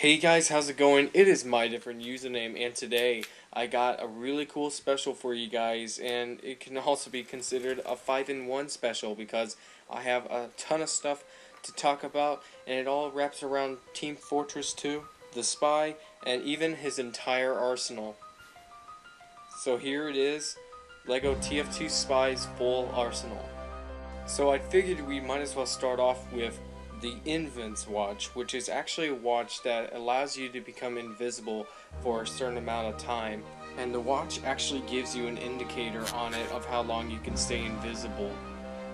Hey guys, how's it going? It is my different username, and today I got a really cool special for you guys, and it can also be considered a 5-in-1 special because I have a ton of stuff to talk about, and it all wraps around Team Fortress 2, the spy, and even his entire arsenal. So here it is, LEGO TF2 Spy's full arsenal. So I figured we might as well start off with the Invents watch, which is actually a watch that allows you to become invisible for a certain amount of time, and the watch actually gives you an indicator on it of how long you can stay invisible.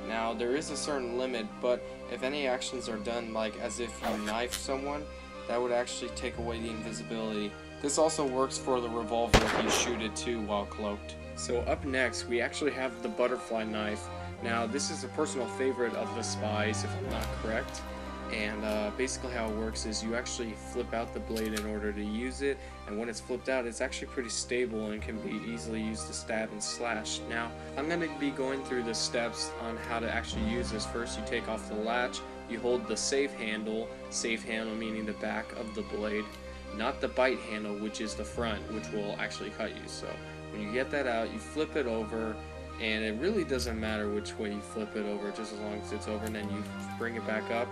Now there is a certain limit, but if any actions are done like as if you knife someone, that would actually take away the invisibility. This also works for the revolver if you shoot it too while cloaked. So up next we actually have the butterfly knife. Now this is a personal favorite of the spies, if I'm not correct. And basically how it works is you actually flip out the blade in order to use it, and when it's flipped out it's actually pretty stable and can be easily used to stab and slash. Now I'm going to be going through the steps on how to actually use this. First you take off the latch, you hold the safe handle meaning the back of the blade, not the bite handle which is the front, which will actually cut you. So when you get that out, you flip it over, and it really doesn't matter which way you flip it over, just as long as it's over, and then you bring it back up.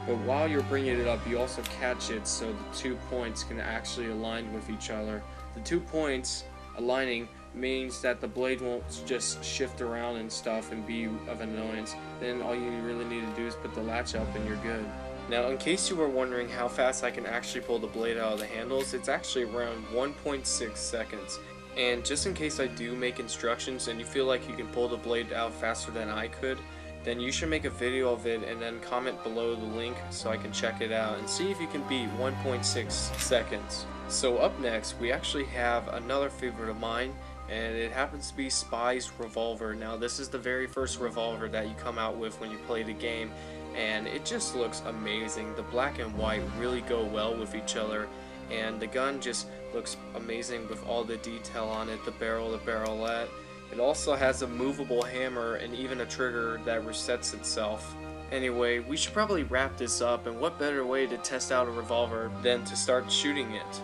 But while you're bringing it up, you also catch it so the 2 points can actually align with each other. The 2 points aligning means that the blade won't just shift around and stuff and be of annoyance. Then all you really need to do is put the latch up and you're good. Now, in case you were wondering how fast I can actually pull the blade out of the handles, it's actually around 1.6 seconds. And just in case I do make instructions and you feel like you can pull the blade out faster than I could, then you should make a video of it and then comment below the link so I can check it out and see if you can beat 1.6 seconds. So up next we actually have another favorite of mine, and it happens to be Spy's revolver. Now this is the very first revolver that you come out with when you play the game, and it just looks amazing. The black and white really go well with each other, and the gun just looks amazing with all the detail on it, the barrel, the barrelette. It also has a movable hammer and even a trigger that resets itself. Anyway, we should probably wrap this up, and what better way to test out a revolver than to start shooting it.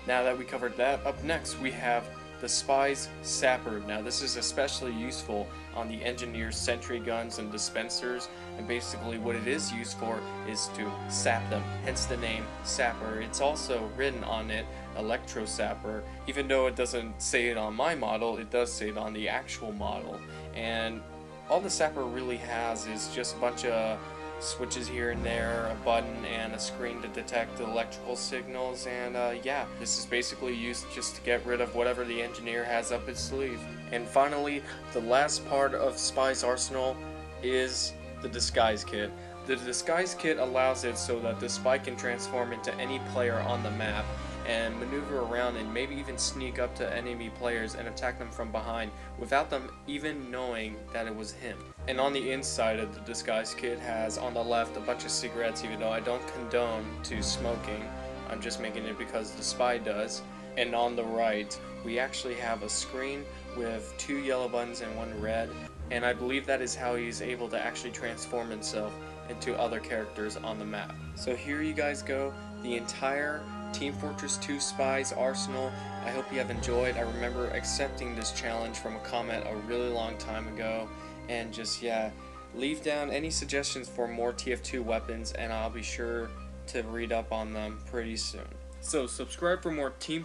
Now that we covered that, up next we have the Spy's Sapper. Now this is especially useful on the Engineer's sentry guns and dispensers, and basically what it is used for is to sap them, hence the name Sapper. It's also written on it Electro Sapper. Even though it doesn't say it on my model, it does say it on the actual model. And all the Sapper really has is just a bunch of switches here and there, a button, and a screen to detect the electrical signals, and yeah, this is basically used just to get rid of whatever the engineer has up his sleeve. And finally, the last part of Spy's arsenal is the disguise kit. The disguise kit allows it so that the spy can transform into any player on the map and maneuver around and maybe even sneak up to enemy players and attack them from behind without them even knowing that it was him. And on the inside of the disguise kit has on the left a bunch of cigarettes, even though I don't condone to smoking. I'm just making it because the spy does. And on the right we actually have a screen with 2 yellow buttons and 1 red, and I believe that is how he's able to actually transform himself into other characters on the map. So here you guys go, the entire Team Fortress 2 Spy's arsenal. I hope you have enjoyed. I remember accepting this challenge from a comment a really long time ago, and just yeah, leave down any suggestions for more TF2 weapons and I'll be sure to read up on them pretty soon. So subscribe for more Team